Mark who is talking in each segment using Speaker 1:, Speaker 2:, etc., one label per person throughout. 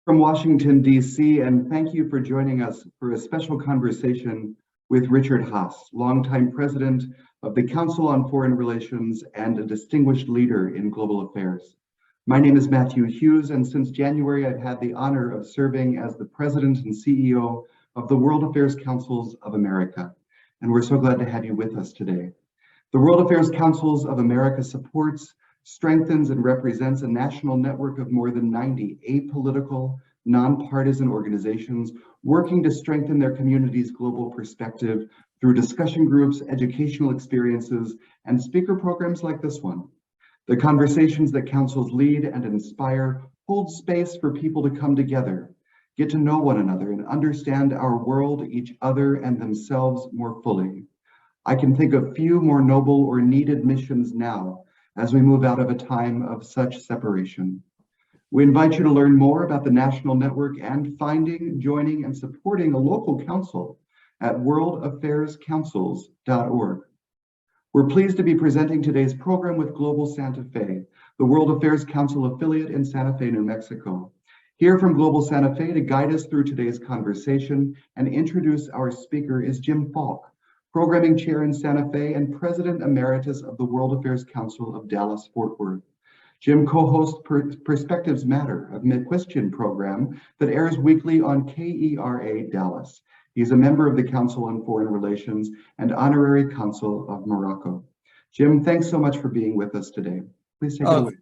Speaker 1: From Washington, D.C., and thank you for joining us for a special conversation with Richard Haass, longtime president of the Council on Foreign Relations and a distinguished leader in global affairs. My name is Matthew Hughes, and since January, I've had the honor of serving as the president and CEO of the World Affairs Councils of America, and we're so glad to have you with us today. The World Affairs Councils of America supports, strengthens, and represents a national network of more than 90 apolitical, nonpartisan organizations working to strengthen their community's global perspective through discussion groups, educational experiences, and speaker programs like this one. The conversations that councils lead and inspire hold space for people to come together, get to know one another, and understand our world, each other, and themselves more fully. I can think of few more noble or needed missions now as we move out of a time of such separation. We invite you to learn more about the national network and finding, joining, and supporting a local council at worldaffairscouncils.org. We're pleased to be presenting today's program with Global Santa Fe, the World Affairs Council affiliate in Santa Fe, New Mexico. Here from Global Santa Fe to guide us through today's conversation and introduce our speaker is Jim Falk, Programming Chair in Santa Fe and President Emeritus of the World Affairs Council of Dallas-Fort Worth. Jim co-hosts Perspectives Matter, a McQuestion program that airs weekly on KERA Dallas. He's a member of the Council on Foreign Relations and Honorary Consul of Morocco. Jim, thanks so much for being with us today. Please take it away.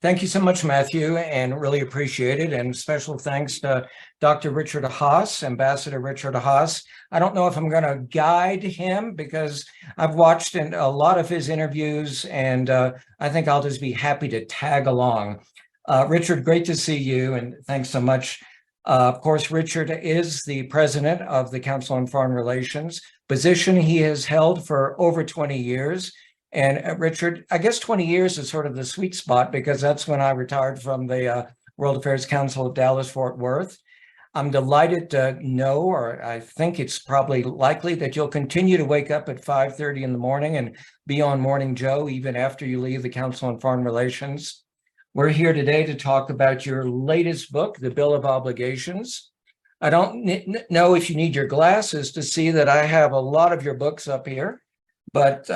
Speaker 2: Thank you so much, Matthew, and really appreciate it. And special thanks to Dr. Richard Haass, Ambassador Richard Haass. I don't know if I'm going to guide him because I've watched a lot of his interviews, and I think I'll just be happy to tag along. Richard, great to see you, and thanks so much. Of course, Richard is the president of the Council on Foreign Relations, position he has held for over 20 years. And Richard, I guess 20 years is sort of the sweet spot because that's when I retired from the World Affairs Council of Dallas-Fort Worth. I'm delighted to know, or I think it's probably likely that you'll continue to wake up at 5:30 in the morning and be on Morning Joe even after you leave the Council on Foreign Relations. We're here today to talk about your latest book, The Bill of Obligations. I don't know if you need your glasses to see that I have a lot of your books up here, but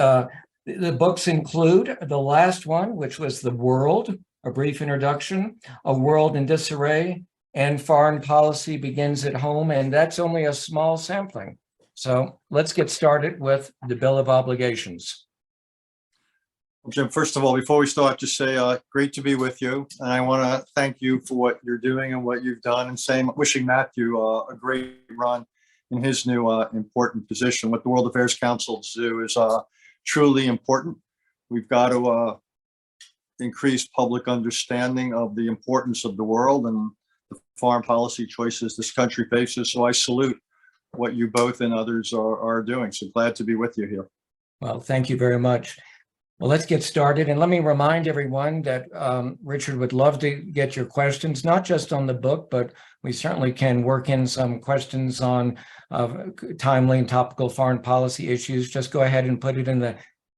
Speaker 2: the books include the last one, which was The World, a brief introduction, A World in Disarray, and Foreign Policy Begins at Home, and that's only a small sampling. So let's get started with the Bill of Obligations.
Speaker 3: Well, Jim, first of all, before we start, just say great to be with you. And I want to thank you for what you're doing and what you've done, and wishing Matthew a great run in his new important position. What the World Affairs Councils do is truly important. We've got to increase public understanding of the importance of the world and the foreign policy choices this country faces. So I salute what you both and others are doing. So glad to be with you here.
Speaker 2: Well, thank you very much. Well, let's get started. And let me remind everyone that Richard would love to get your questions, not just on the book, but we certainly can work in some questions on timely and topical foreign policy issues. Just go ahead and put it in the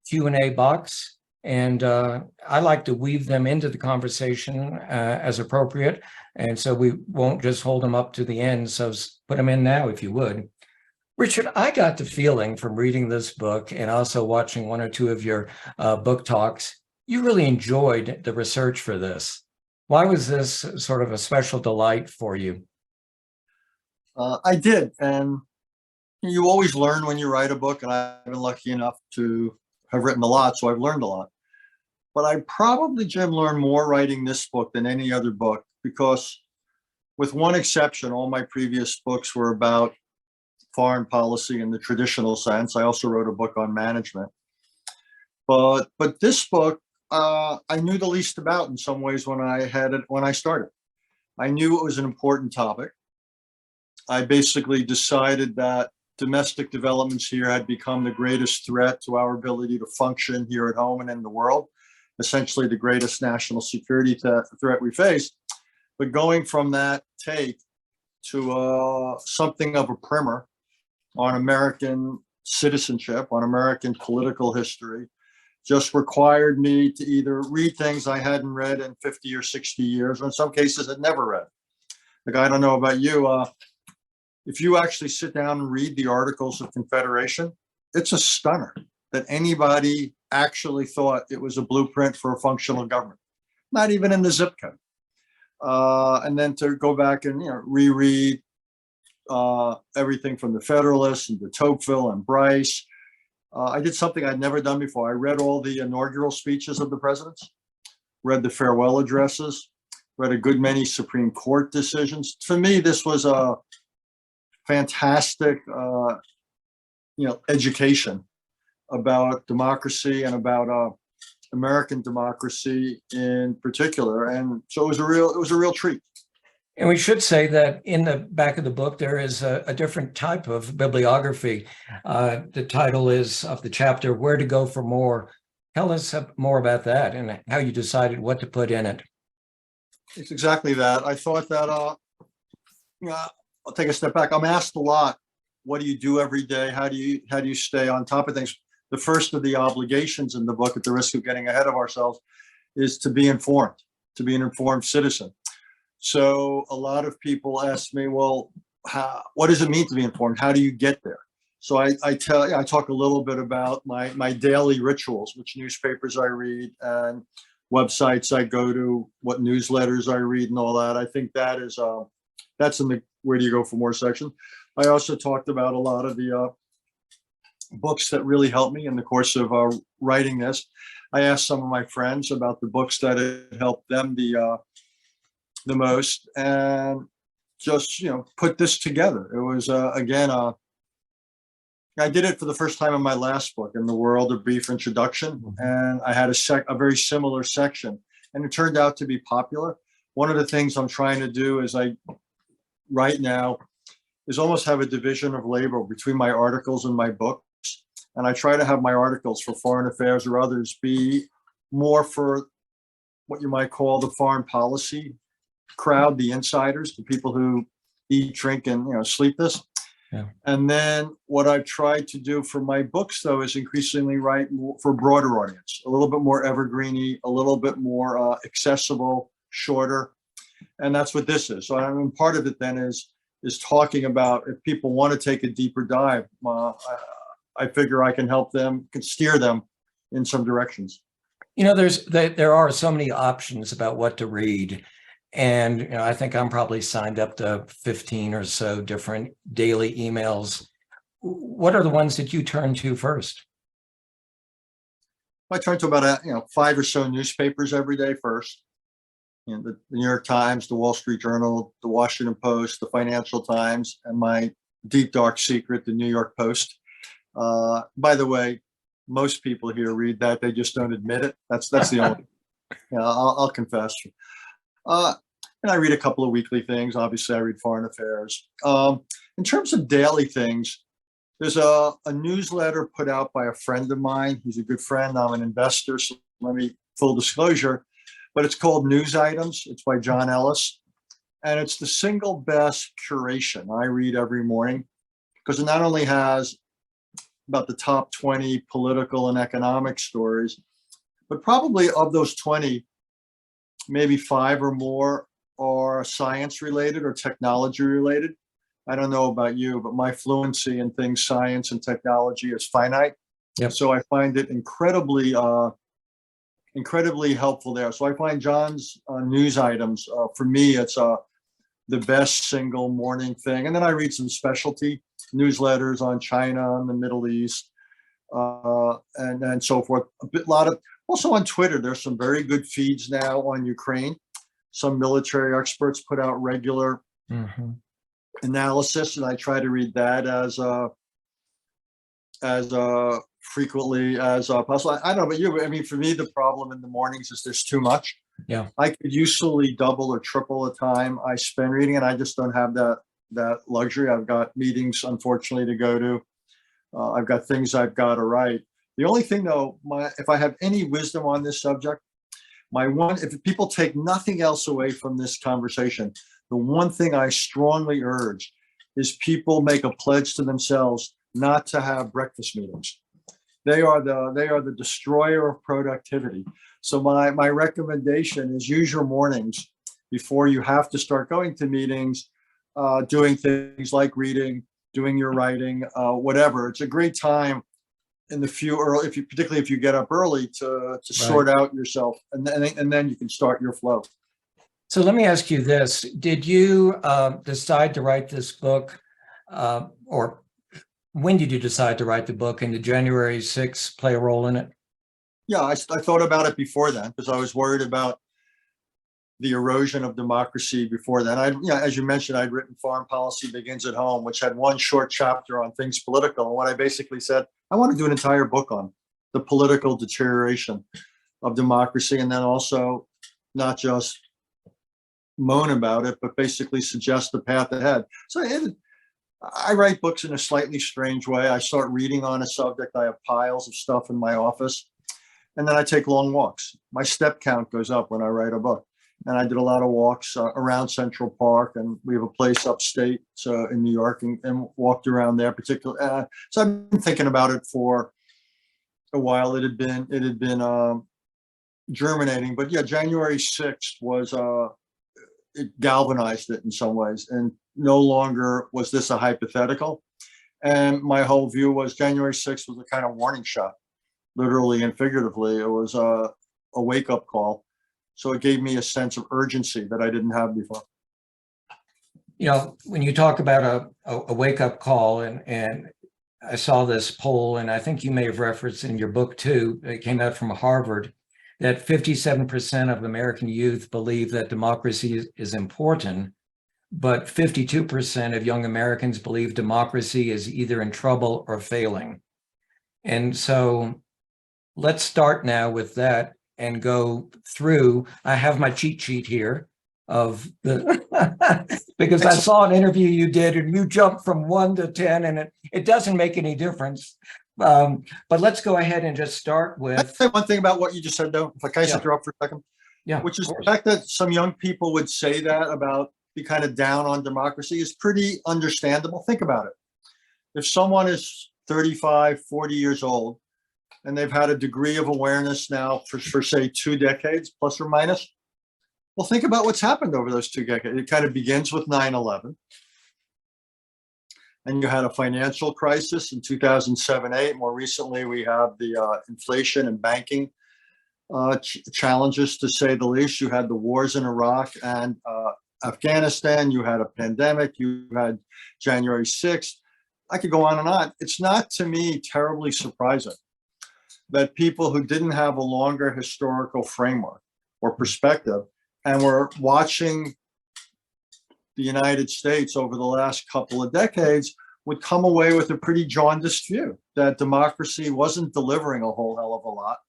Speaker 2: Q&A box. And I like to weave them into the conversation as appropriate. And so we won't just hold them up to the end. So put them in now, if you would. Richard, I got the feeling from reading this book and also watching one or two of your book talks, you really enjoyed the research for this. Why was this sort of a special delight for you?
Speaker 3: I did. And you always learn when you write a book, and I've been lucky enough to have written a lot, so I've learned a lot. But I probably, Jim, learned more writing this book than any other book because, with one exception, all my previous books were about foreign policy in the traditional sense. I also wrote a book on management. But this book, I knew the least about in some ways when I started. I knew it was an important topic. I basically decided that domestic developments here had become the greatest threat to our ability to function here at home and in the world, essentially the greatest national security threat we face. But going from that take to something of a primer on American citizenship, on American political history, just required me to either read things I hadn't read in 50 or 60 years, or in some cases had never read. Like, I don't know about you, if you actually sit down and read the Articles of Confederation, it's a stunner that anybody actually thought it was a blueprint for a functional government, not even in the zip code. And then to go back and reread everything from the Federalists and de Tocqueville and Bryce. I did something I'd never done before. I read all the inaugural speeches of the presidents, read the farewell addresses, read a good many Supreme Court decisions. For me, this was a fantastic, education about democracy and about American democracy in particular. And so it was a real treat.
Speaker 2: And we should say that in the back of the book, there is a different type of bibliography. The title is of the chapter, Where to Go for More. Tell us more about that and how you decided what to put in it.
Speaker 3: It's exactly that. I thought that, I'll take a step back. I'm asked a lot, what do you do every day? How do you stay on top of things? The first of the obligations in the book, at the risk of getting ahead of ourselves, is to be informed, to be an informed citizen. So a lot of people ask me, well, what does it mean to be informed? How do you get there? So I talk a little bit about my daily rituals, which newspapers I read and websites I go to, what newsletters I read and all that. I think that is, that's in the Where Do You Go for More section. I also talked about a lot of the books that really helped me in the course of writing this. I asked some of my friends about the books that had helped them the most, and just put this together. It was again, I did it for the first time in my last book, In the World, A Brief Introduction, and I had a very similar section, and it turned out to be popular. One of the things I'm trying to do is right now is almost have a division of labor between my articles and my books, and I try to have my articles for foreign affairs or others be more for what you might call the foreign policy crowd, the insiders, the people who eat, drink, and sleep this. Yeah. And then what I've tried to do for my books, though, is increasingly write for a broader audience, a little bit more evergreeny, a little bit more accessible, shorter, and that's what this is. So I mean, part of it then is talking about, if people want to take a deeper dive, I figure I can help them, can steer them in some directions.
Speaker 2: There are so many options about what to read. And I think I'm probably signed up to 15 or so different daily emails. What are the ones that you turn to first?
Speaker 3: I turn to about 5 or so newspapers every day first. The New York Times, the Wall Street Journal, the Washington Post, the Financial Times, and my deep dark secret, the New York Post. By the way, most people here read that; they just don't admit it. That's the only. I'll confess. And I read a couple of weekly things. Obviously, I read foreign affairs. In terms of daily things, there's a newsletter put out by a friend of mine. He's a good friend. I'm an investor, so full disclosure, but it's called News Items. It's by John Ellis, and it's the single best curation I read every morning, because it not only has about the top 20 political and economic stories, but probably of those 20, maybe 5 or more are science related or technology related. I don't know about you, but my fluency in things science and technology is finite. Yep. So I find it incredibly helpful there. So I find John's news items, for me, it's the best single morning thing. And then I read some specialty newsletters on China and the Middle East, and so forth. Also on Twitter, there's some very good feeds now on Ukraine. Some military experts put out regular analysis, and I try to read that as frequently as possible. I don't know about you, but I mean, for me, the problem in the mornings is there's too much. Yeah, I could usually double or triple the time I spend reading, and I just don't have that luxury. I've got meetings, unfortunately, to go to. I've got things I've got to write. The only thing, though, if I have any wisdom on this subject, if people take nothing else away from this conversation, the one thing I strongly urge is people make a pledge to themselves not to have breakfast meetings. They are the destroyer of productivity. So my recommendation is use your mornings before you have to start going to meetings, doing things like reading, doing your writing, whatever. It's a great time in the few early, particularly if you get up early to sort out yourself, and then you can start your flow.
Speaker 2: So let me ask you this. Did you decide to write this book, or when did you decide to write the book, and did January 6th play a role in it?
Speaker 3: Yeah, I thought about it before then because I was worried about the erosion of democracy before then. As you mentioned, I'd written Foreign Policy Begins at Home, which had one short chapter on things political. And what I basically said, I want to do an entire book on the political deterioration of democracy, and then also not just moan about it, but basically suggest the path ahead. So I write books in a slightly strange way. I start reading on a subject. I have piles of stuff in my office, and then I take long walks. My step count goes up when I write a book. And I did a lot of walks around Central Park, and we have a place upstate in New York, and walked around there particularly. So I've been thinking about it for a while. It had been germinating, but yeah, January 6th was it galvanized it in some ways, and no longer was this a hypothetical. And my whole view was January 6th was a kind of warning shot, literally and figuratively. It was a wake-up call. So it gave me a sense of urgency that I didn't have before.
Speaker 2: You know, when you talk about a wake-up call, and I saw this poll, and I think you may have referenced in your book too, it came out from Harvard, that 57% of American youth believe that democracy is important, but 52% of young Americans believe democracy is either in trouble or failing. And so let's start now with that and go through. I have my cheat sheet here of the because I saw an interview you did, and you jumped from 1 to 10, and it doesn't make any difference. But let's go ahead and just start with.
Speaker 3: I'd say one thing about what you just said, though, if I can interrupt for a second.
Speaker 2: Yeah,
Speaker 3: which is the fact that some young people would say that about be kind of down on democracy is pretty understandable. Think about it. If someone is 35, 40 years old, and they've had a degree of awareness now for say 2 decades, plus or minus. Well, think about what's happened over those 2 decades. It kind of begins with 9/11. And you had a financial crisis in 2007-8. More recently, we have the inflation and banking challenges, to say the least. You had the wars in Iraq and Afghanistan. You had a pandemic. You had January 6th. I could go on and on. It's not, to me, terribly surprising that people who didn't have a longer historical framework or perspective and were watching the United States over the last couple of decades would come away with a pretty jaundiced view that democracy wasn't delivering a whole hell of a lot.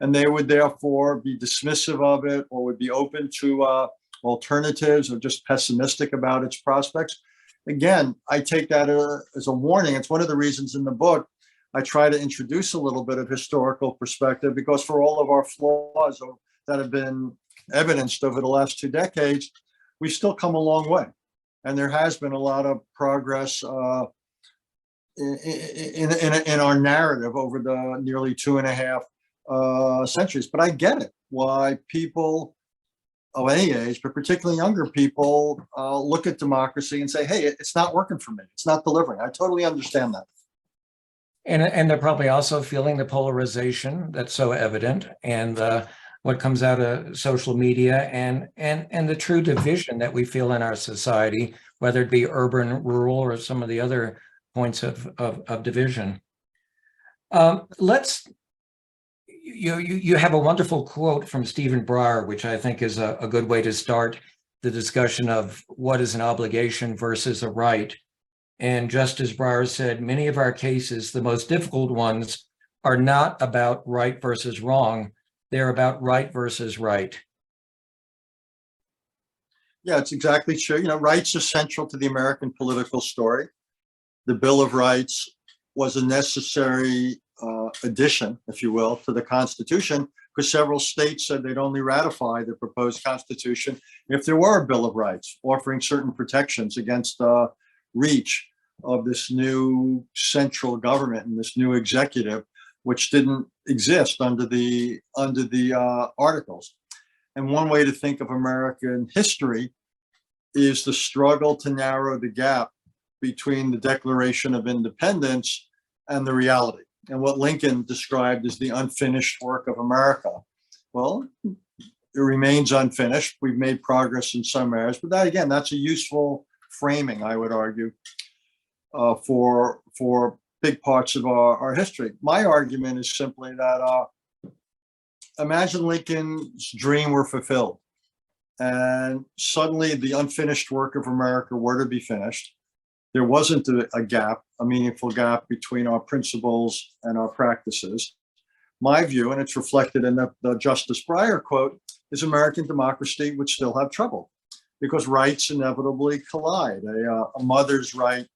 Speaker 3: And they would therefore be dismissive of it, or would be open to alternatives, or just pessimistic about its prospects. Again, I take that as a warning. It's one of the reasons in the book I try to introduce a little bit of historical perspective, because for all of our flaws that have been evidenced over the last 2 decades, we've still come a long way. And there has been a lot of progress in our narrative over the nearly 2.5 centuries. But I get it, why people of any age, but particularly younger people, look at democracy and say, hey, it's not working for me. It's not delivering. I totally understand that.
Speaker 2: And they're probably also feeling the polarization that's so evident, and what comes out of social media, and the true division that we feel in our society, whether it be urban, rural, or some of the other points of division. You have a wonderful quote from Stephen Breyer, which I think is a good way to start the discussion of what is an obligation versus a right. And just as Breyer said, many of our cases, the most difficult ones, are not about right versus wrong. They're about right versus right.
Speaker 3: Yeah, it's exactly true. You know, rights are central to the American political story. The Bill of Rights was a necessary addition, if you will, to the Constitution, because several states said they'd only ratify the proposed Constitution if there were a Bill of Rights offering certain protections against reach of this new central government and this new executive, which didn't exist under the articles. And one way to think of American history is the struggle to narrow the gap between the Declaration of Independence and the reality, and what Lincoln described as the unfinished work of America. Well, it remains unfinished. We've made progress in some areas, but that, again, that's a useful framing, I would argue, for big parts of our history. My argument is simply that imagine Lincoln's dream were fulfilled, and suddenly the unfinished work of America were to be finished. There wasn't a gap, a meaningful gap between our principles and our practices. My view, and it's reflected in the Justice Breyer quote, is American democracy would still have trouble because rights inevitably collide. A mother's right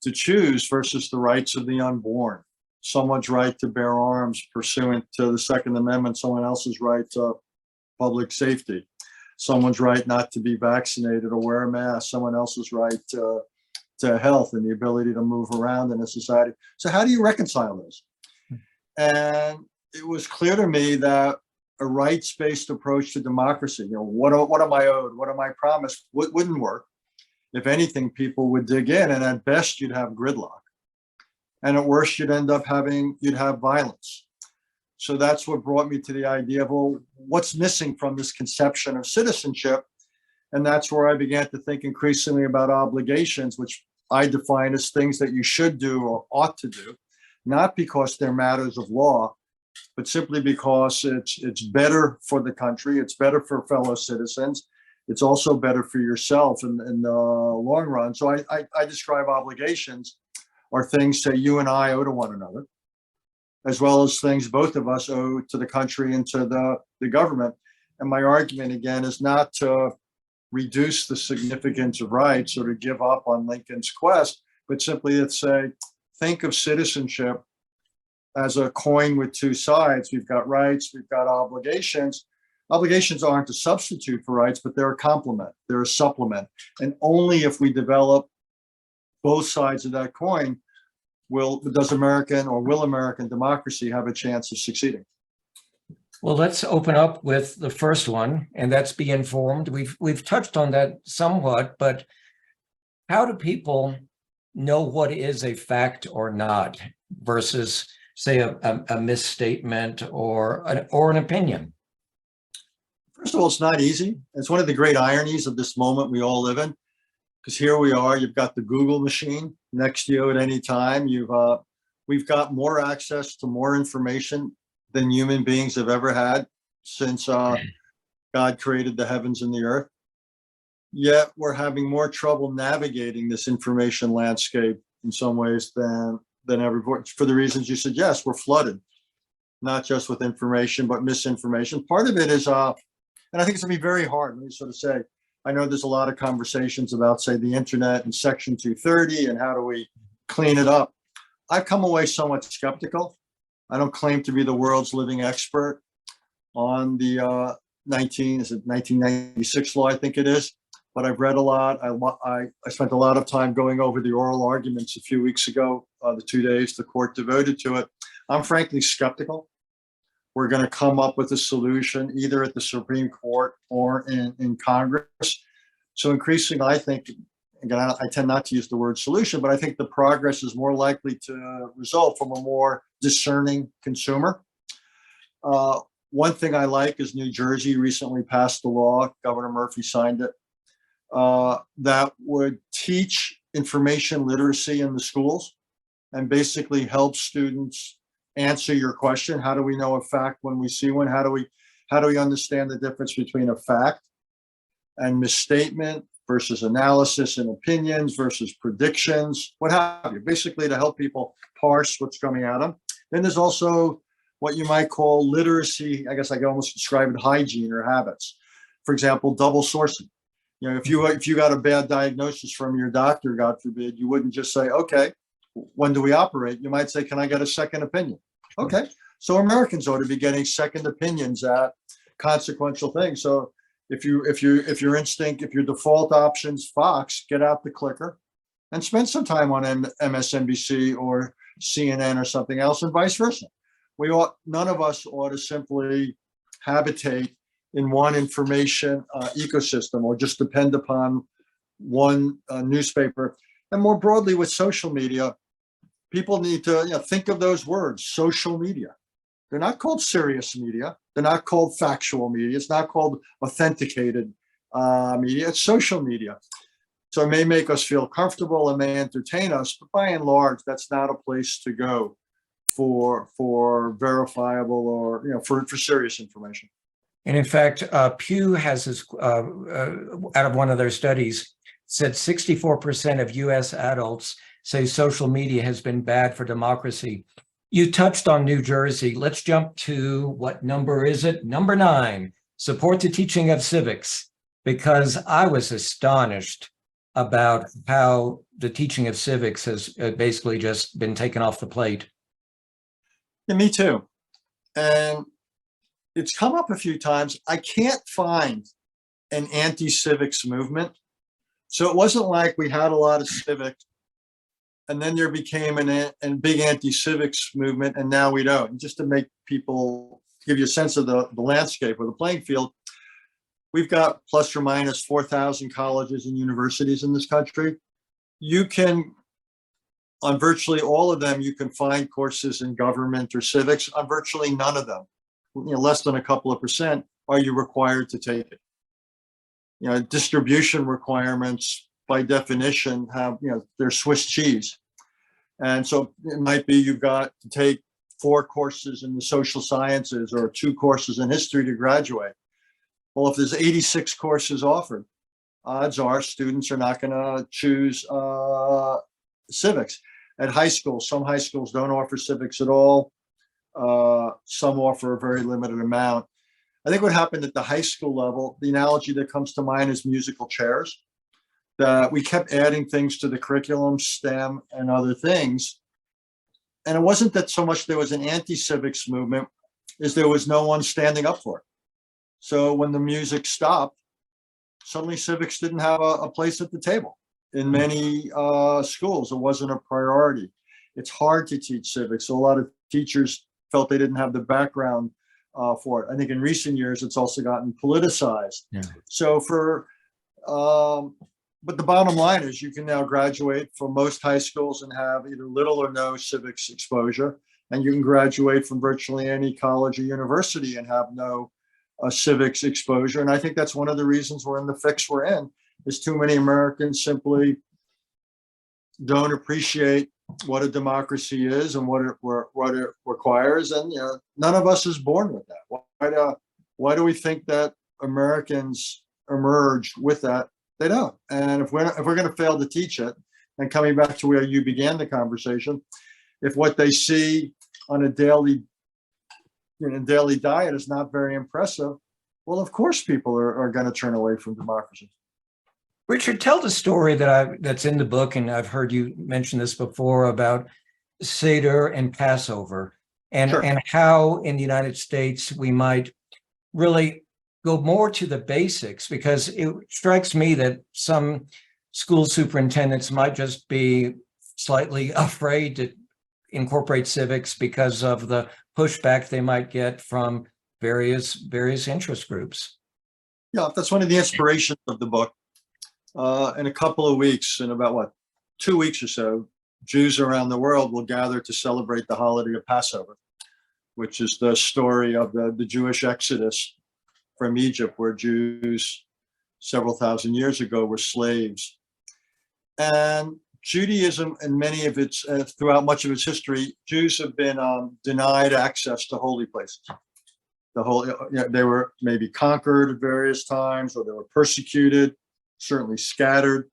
Speaker 3: to choose versus the rights of the unborn. Someone's right to bear arms pursuant to the Second Amendment, someone else's right to public safety. Someone's right not to be vaccinated or wear a mask, someone else's right to health and the ability to move around in a society. So how do you reconcile those? And it was clear to me that a rights-based approach to democracy, what am I owed? What am I promised? Wouldn't work. If anything, people would dig in, and at best you'd have gridlock. And at worst, you'd have violence. So that's what brought me to the idea of, well, what's missing from this conception of citizenship? And that's where I began to think increasingly about obligations, which I define as things that you should do or ought to do, not because they're matters of law, but simply because it's better for the country, it's better for fellow citizens, it's also better for yourself in the long run. So I describe obligations are things that you and I owe to one another, as well as things both of us owe to the country and to the government. And my argument, again, is not to reduce the significance of rights or to give up on Lincoln's quest, but simply to say, think of citizenship as a coin with two sides. We've got rights, we've got obligations. Obligations aren't a substitute for rights, but they're a complement, they're a supplement. And only if we develop both sides of that coin will American democracy have a chance of succeeding.
Speaker 2: Well, let's open up with the first one, and that's be informed. We've touched on that somewhat, but how do people know what is a fact or not versus, say, a misstatement or an opinion?
Speaker 3: First of all, it's not easy. It's one of the great ironies of this moment we all live in, because here we are, you've got the Google machine next to you at any time. We've got more access to more information than human beings have ever had since God created the heavens and the earth. Yet we're having more trouble navigating this information landscape in some ways than ever before. For the reasons you suggest, we're flooded, not just with information, but misinformation. Part of it is, and I think it's gonna be very hard, let me sort of say, I know there's a lot of conversations about, say, the internet and Section 230 and how do we clean it up. I've come away somewhat skeptical. I don't claim to be the world's living expert on the 1996 law, I think it is, but I've read a lot. I spent a lot of time going over the oral arguments a few weeks ago, the 2 days the court devoted to it. I'm frankly skeptical we're going to come up with a solution either at the Supreme Court or in Congress. So increasingly, I think, again, I tend not to use the word solution, but I think the progress is more likely to result from a more discerning consumer. One thing I like is New Jersey recently passed a law, Governor Murphy signed it, that would teach information literacy in the schools and basically help students answer your question. How do we know a fact when we see one? How do we understand the difference between a fact and misstatement versus analysis and opinions versus predictions, what have you, basically to help people parse what's coming at them. Then there's also what you might call literacy. I guess I could almost describe it hygiene or habits. For example, double sourcing. You know, if you got a bad diagnosis from your doctor, God forbid, you wouldn't just say, okay, when do we operate? You might say, can I get a second opinion? Okay. So Americans ought to be getting second opinions at consequential things. So if your instinct, if your default option's Fox, get out the clicker and spend some time on MSNBC or CNN or something else, and vice versa. None of us ought to simply habitate in one information ecosystem or just depend upon one newspaper. And more broadly with social media, people need to think of those words, social media. They're not called serious media. They're not called factual media. It's not called authenticated media. It's social media. So it may make us feel comfortable, it may entertain us, but by and large, that's not a place to go for verifiable or for serious information.
Speaker 2: And in fact, Pew has this, out of one of their studies, said 64% of US adults say social media has been bad for democracy. You touched on New Jersey. Let's jump to, what number is it? Number 9, support the teaching of civics, because I was astonished about how the teaching of civics has basically just been taken off the plate.
Speaker 3: Yeah, me too. And it's come up a few times. I can't find an anti-civics movement. So it wasn't like we had a lot of civics and then there became a big anti-civics movement, and now we don't. And just to make people, give you a sense of the landscape or the playing field, we've got plus or minus 4,000 colleges and universities in this country. You can, on virtually all of them, you can find courses in government or civics. On virtually none of them, less than a couple of percent, are you required to take it. Distribution requirements by definition have, they're Swiss cheese. And so it might be you've got to take 4 courses in the social sciences or 2 courses in history to graduate. Well, if there's 86 courses offered, odds are students are not going to choose civics. At high school, some high schools don't offer civics at all. Some offer a very limited amount. I think what happened at the high school level, the analogy that comes to mind is musical chairs, that we kept adding things to the curriculum, STEM and other things. And it wasn't that so much there was an anti-civics movement, is there was no one standing up for it. So when the music stopped, suddenly civics didn't have a place at the table. In many schools, it wasn't a priority. It's hard to teach civics. So a lot of teachers felt they didn't have the background for it. I think in recent years, it's also gotten politicized. Yeah. So but the bottom line is you can now graduate from most high schools and have either little or no civics exposure. And you can graduate from virtually any college or university and have no civics exposure. And I think that's one of the reasons we're in the fix we're in, is too many Americans simply don't appreciate what a democracy is and what it requires. And none of us is born with that. Why do we think that Americans emerge with that? They don't. And if we're going to fail to teach it, and coming back to where you began the conversation, if what they see on a daily diet is not very impressive, well, of course people are going to turn away from democracy.
Speaker 2: Richard, tell the story that's in the book, and I've heard you mention this before, about Seder and Passover, and
Speaker 3: Sure.
Speaker 2: and how in the United States we might really go more to the basics, because it strikes me that some school superintendents might just be slightly afraid to incorporate civics because of the pushback they might get from various interest groups.
Speaker 3: Yeah, that's one of the inspirations of the book. In a couple of weeks, in about 2 weeks or so, Jews around the world will gather to celebrate the holiday of Passover, which is the story of the Jewish exodus from Egypt, where Jews several thousand years ago were slaves. And Judaism, and many of its, throughout much of its history, Jews have been denied access to holy places. They were maybe conquered at various times, or they were persecuted, certainly scattered.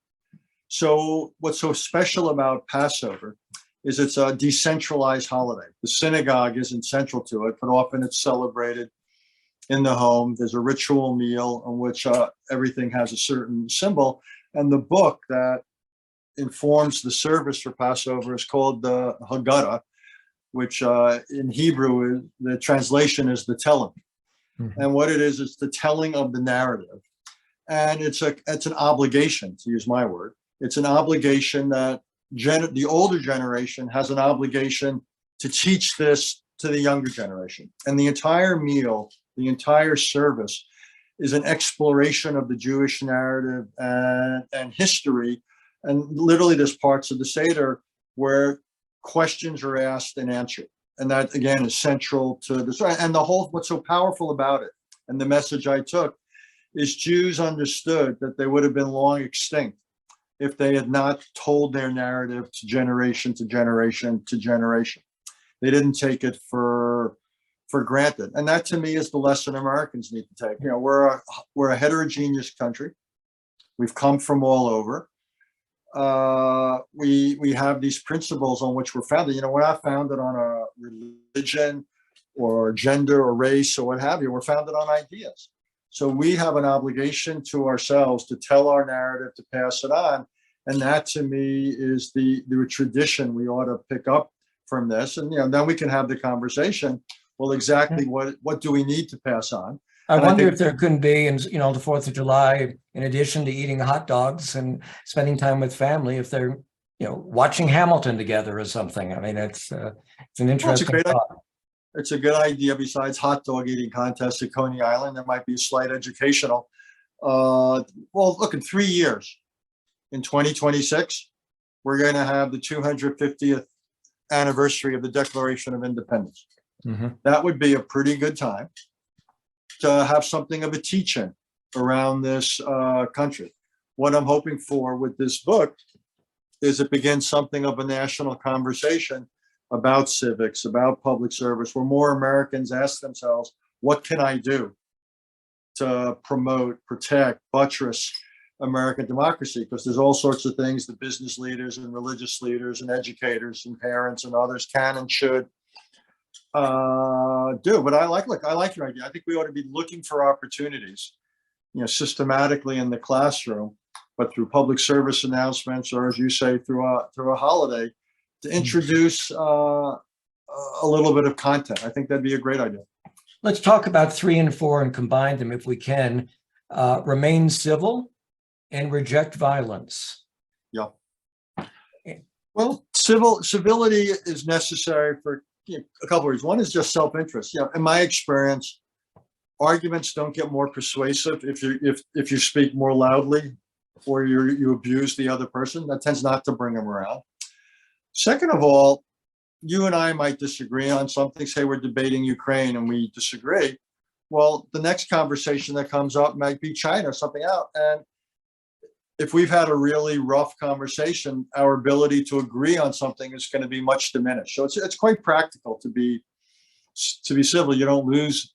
Speaker 3: So what's so special about Passover is it's a decentralized holiday. The synagogue isn't central to it, but often it's celebrated in the home. There's a ritual meal in which everything has a certain symbol. And the book that informs the service for Passover is called the Haggadah, which in Hebrew, the translation is the telling. Mm-hmm. And what it is the telling of the narrative. And it's an obligation, to use my word. It's an obligation that the older generation has an obligation to teach this to the younger generation. And the entire meal, the entire service is an exploration of the Jewish narrative and history. And literally there's parts of the Seder where questions are asked and answered. And that, again, is central to this. And the whole, what's so powerful about it, and the message I took, is Jews understood that they would have been long extinct if they had not told their narrative to generation to generation to generation. They didn't take it for granted. And that, to me, is the lesson Americans need to take. You know, we're a heterogeneous country. We've come from all over. We have these principles on which we're founded. You know, we're not founded on a religion or gender or race or what have you. We're founded on ideas. So we have an obligation to ourselves to tell our narrative, to pass it on. And that, to me, is the tradition we ought to pick up from this. And, you know, then we can have the conversation. Well, exactly what do we need to pass on?
Speaker 2: I wonder if there couldn't be, and you know, the 4th of July, in addition to eating hot dogs and spending time with family, if they're, you know, watching Hamilton together or something. I mean, it's an interesting thought.
Speaker 3: It's a good idea. Besides hot dog eating contests at Coney Island, there might be a slight educational. Well, look, in 3 years, in 2026, we're going to have the 250th anniversary of the Declaration of Independence. Mm-hmm. That would be a pretty good time to have something of a teach-in around this country. What I'm hoping for with this book is it begins something of a national conversation about civics, about public service, where more Americans ask themselves, what can I do to promote, protect, buttress American democracy? Because there's all sorts of things that business leaders and religious leaders and educators and parents and others can and should do. But I like your idea. I think we ought to be looking for opportunities, you know, systematically in the classroom, but through public service announcements, or as you say, through a holiday, to introduce a little bit of content. I think that'd be a great idea.
Speaker 2: Let's talk about 3 and 4 and combine them if we can. Remain civil and reject violence.
Speaker 3: Yeah. Well, civility is necessary for a couple of reasons. One is just self-interest. You know, in my experience, arguments don't get more persuasive if you speak more loudly or you abuse the other person. That tends not to bring them around. Second of all, you and I might disagree on something. Say we're debating Ukraine and we disagree. Well, the next conversation that comes up might be China or something else. And if we've had a really rough conversation, our ability to agree on something is going to be much diminished. So it's quite practical to be civil. You don't lose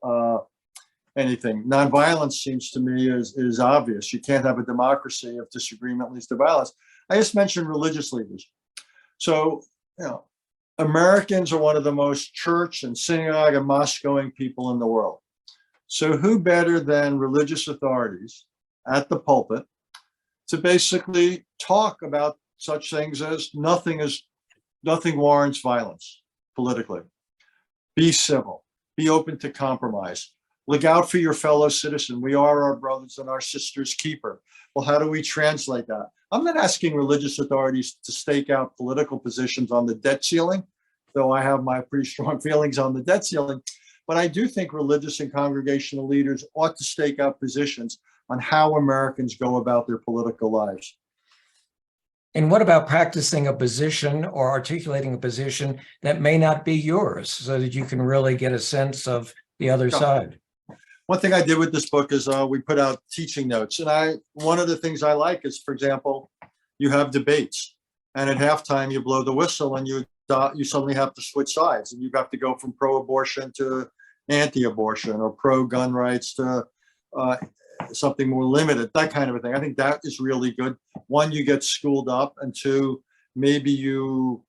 Speaker 3: anything. Nonviolence seems to me is obvious. You can't have a democracy if disagreement leads to violence. I just mentioned religious leaders. So, you know, Americans are one of the most church and synagogue and mosque going people in the world. So who better than religious authorities at the pulpit to basically talk about such things as nothing warrants violence politically. Be civil, be open to compromise. Look out for your fellow citizen. We are our brothers and our sisters' keeper. Well, how do we translate that? I'm not asking religious authorities to stake out political positions on the debt ceiling, though I have my pretty strong feelings on the debt ceiling. But I do think religious and congregational leaders ought to stake out positions on how Americans go about their political lives.
Speaker 2: And what about practicing a position or articulating a position that may not be yours so that you can really get a sense of the other side?
Speaker 3: One thing I did with this book is we put out teaching notes. And one of the things I like is, for example, you have debates. And at halftime, you blow the whistle and you suddenly have to switch sides. And you have to go from pro-abortion to anti-abortion or pro-gun rights to something more limited, that kind of a thing. I think that is really good. One, you get schooled up, and two, maybe you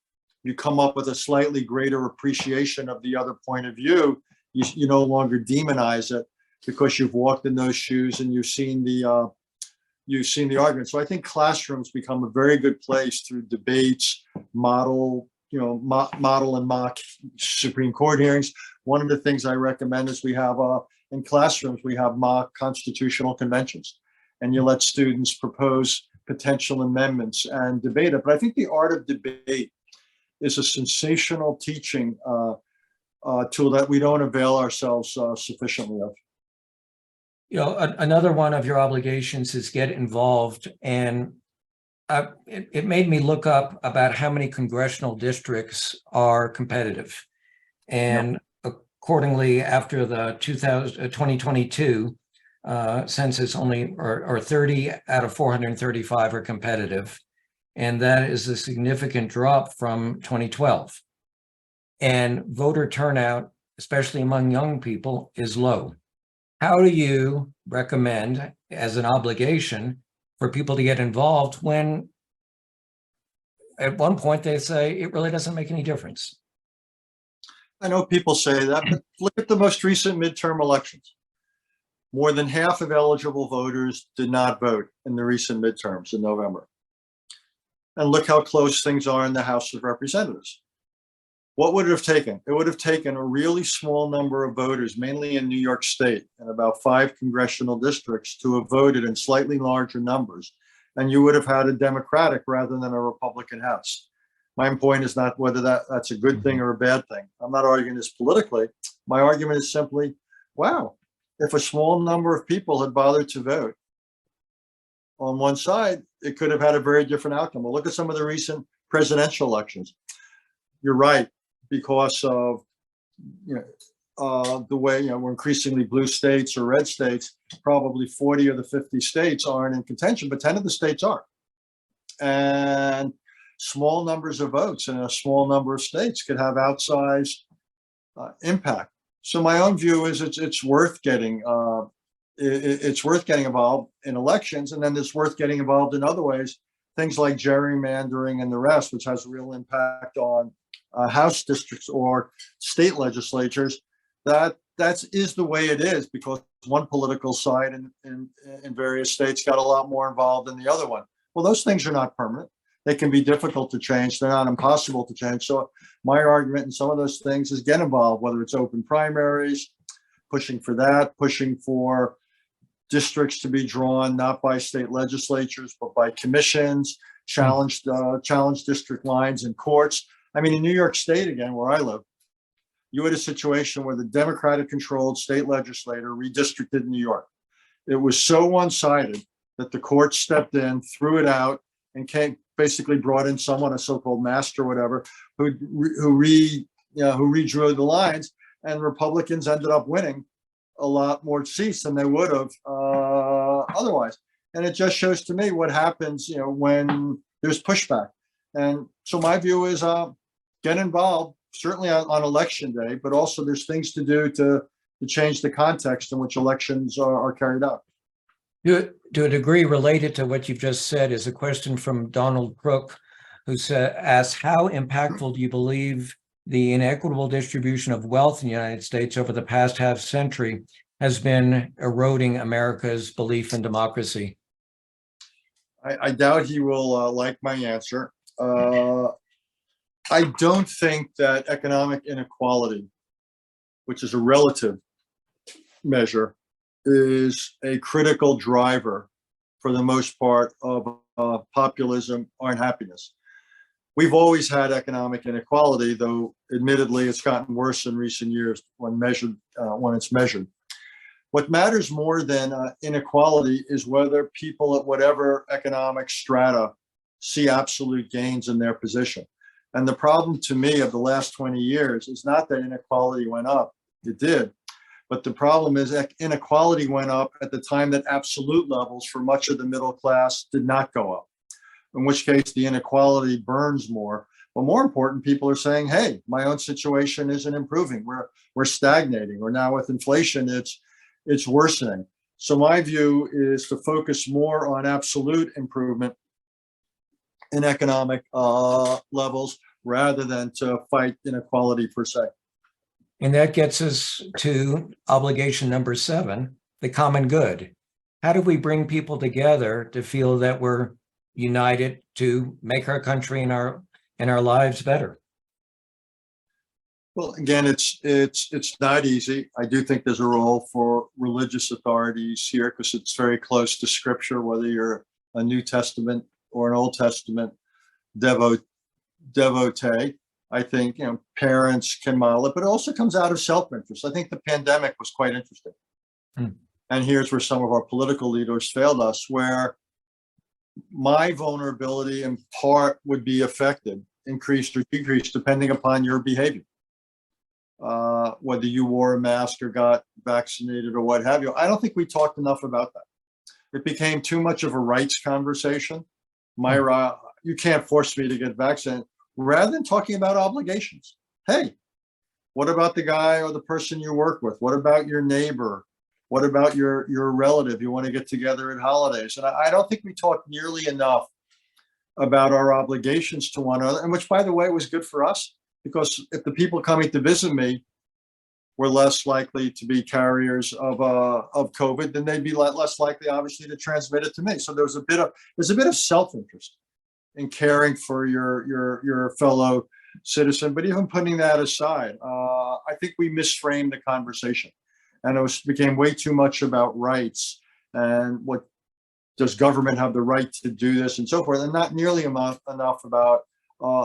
Speaker 3: come up with a slightly greater appreciation of the other point of view. You no longer demonize it because you've walked in those shoes and you've seen the argument. So I think classrooms become a very good place through debates, model and mock Supreme Court hearings. One of the things I recommend is we have in classrooms, we have mock constitutional conventions, and you let students propose potential amendments and debate it. But I think the art of debate is a sensational teaching tool that we don't avail ourselves sufficiently of.
Speaker 2: Another one of your obligations is get involved, and it made me look up about how many congressional districts are competitive. And accordingly, after the 2022 census, only or 30 out of 435 are competitive. And that is a significant drop from 2012. And voter turnout, especially among young people, is low. How do you recommend, as an obligation, for people to get involved when at one point they say it really doesn't make any difference?
Speaker 3: I know people say that, but look at the most recent midterm elections. More than half of eligible voters did not vote in the recent midterms in November. And look how close things are in the House of Representatives. What would it have taken? It would have taken a really small number of voters, mainly in New York State, and about 5 congressional districts, to have voted in slightly larger numbers. And you would have had a Democratic rather than a Republican House. My point is not whether that's a good thing or a bad thing. I'm not arguing this politically. My argument is simply, wow, if a small number of people had bothered to vote on one side, it could have had a very different outcome. Well, look at some of the recent presidential elections. You're right, because of the way we're increasingly blue states or red states. Probably 40 of the 50 states aren't in contention, but 10 of the states are. And small numbers of votes in a small number of states could have outsized impact. So my own view is it's worth getting involved in elections, and then it's worth getting involved in other ways, things like gerrymandering and the rest, which has a real impact on House districts or state legislatures. That is the way it is, because one political side in various states got a lot more involved than the other one. Well, those things are not permanent. They can be difficult to change. They're not impossible to change. So my argument in some of those things is get involved, whether it's open primaries, pushing for that, pushing for districts to be drawn not by state legislatures, but by commissions, challenge district lines in courts. I mean, in New York State, again, where I live, you had a situation where the Democratic-controlled state legislature redistricted New York. It was so one-sided that the court stepped in, threw it out, and basically brought in someone, a so-called master or whatever, who redrew the lines, and Republicans ended up winning a lot more seats than they would have otherwise. And it just shows to me what happens, when there's pushback. And so my view is get involved, certainly on election day, but also there's things to do to change the context in which elections are carried out.
Speaker 2: To a degree related to what you've just said is a question from Donald Crook, who asks, how impactful do you believe the inequitable distribution of wealth in the United States over the past half century has been eroding America's belief in democracy?
Speaker 3: I doubt he will like my answer. I don't think that economic inequality, which is a relative measure, is a critical driver for the most part of populism or unhappiness. We've always had economic inequality, though admittedly it's gotten worse in recent years when it's measured. What matters more than inequality is whether people at whatever economic strata see absolute gains in their position. And the problem to me of the last 20 years is not that inequality went up, it did. But the problem is that inequality went up at the time that absolute levels for much of the middle class did not go up, in which case the inequality burns more. But more important, people are saying, hey, my own situation isn't improving. We're stagnating. Or now with inflation, it's worsening. So my view is to focus more on absolute improvement in economic levels rather than to fight inequality per se.
Speaker 2: And that gets us to obligation number 7, the common good. How do we bring people together to feel that we're united to make our country and our lives better?
Speaker 3: Well, again, it's not easy. I do think there's a role for religious authorities here because it's very close to Scripture, whether you're a New Testament or an Old Testament devotee. I think parents can model it, but it also comes out of self-interest. I think the pandemic was quite interesting. And and here's where some of our political leaders failed us, where my vulnerability in part would be affected, increased or decreased, depending upon your behavior. Whether you wore a mask or got vaccinated or what have you. I don't think we talked enough about that. It became too much of a rights conversation. You can't force me to get vaccinated, rather than talking about obligations. Hey, what about the guy or the person you work with? What about your neighbor? What about your relative you want to get together at holidays? And I don't think we talked nearly enough about our obligations to one another, and which, by the way, was good for us, because if the people coming to visit me were less likely to be carriers of COVID, then they'd be less likely, obviously, to transmit it to me. So there's a bit of self-interest in caring for your fellow citizen. But even putting that aside, I think we misframed the conversation, and it became way too much about rights and what does government have the right to do this and so forth, and not nearly enough about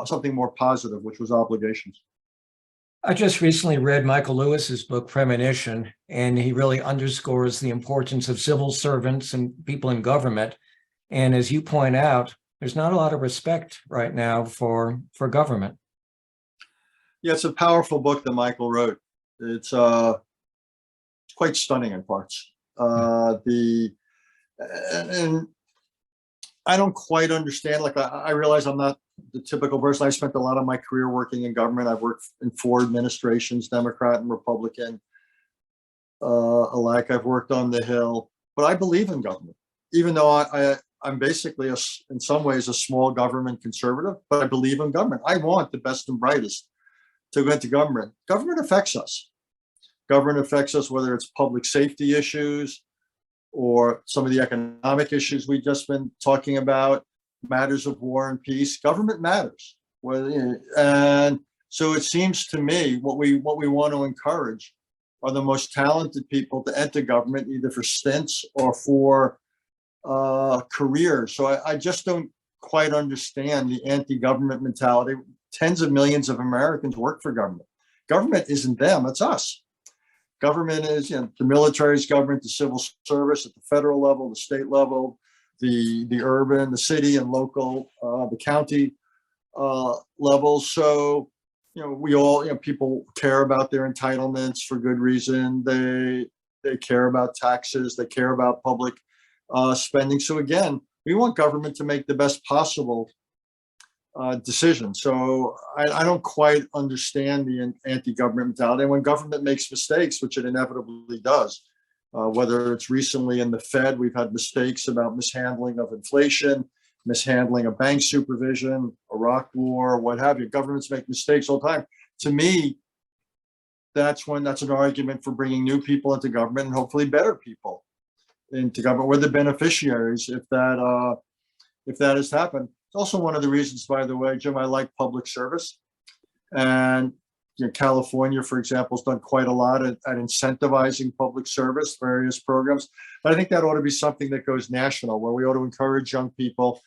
Speaker 3: something more positive, which was obligations.
Speaker 2: I just recently read Michael Lewis's book, Premonition, and he really underscores the importance of civil servants and people in government. And as you point out, there's not a lot of respect right now for government.
Speaker 3: Yeah, it's a powerful book that Michael wrote. It's quite stunning in parts. And I don't quite understand. Like, I realize I'm not the typical person. I spent a lot of my career working in government. I've worked in 4 administrations, Democrat and Republican alike. I've worked on the Hill, but I believe in government, even though I'm basically, in some ways, a small government conservative, but I believe in government. I want the best and brightest to go into government. Government affects us. Government affects us, whether it's public safety issues or some of the economic issues we've just been talking about, matters of war and peace. Government matters. And so it seems to me what we want to encourage are the most talented people to enter government, either for stints or for careers. So I just don't quite understand the anti-government mentality. Tens of millions of Americans work for government. Government isn't them, it's us. Government is, the military's government, the civil service at the federal level, the state level, the urban, the city and local, the county levels. So, we all, people care about their entitlements for good reason. They care about taxes. They care about public spending. So again, we want government to make the best possible decision. So I don't quite understand the anti-government mentality. And when government makes mistakes, which it inevitably does, whether it's recently in the Fed, we've had mistakes about mishandling of inflation, mishandling of bank supervision, Iraq war, what have you. Governments make mistakes all the time. To me, that's an argument for bringing new people into government and hopefully better people into government. We're the beneficiaries if that has happened. It's also one of the reasons, by the way, Jim, I like public service. And California, for example, has done quite a lot at incentivizing public service, various programs. But I think that ought to be something that goes national, where we ought to encourage young people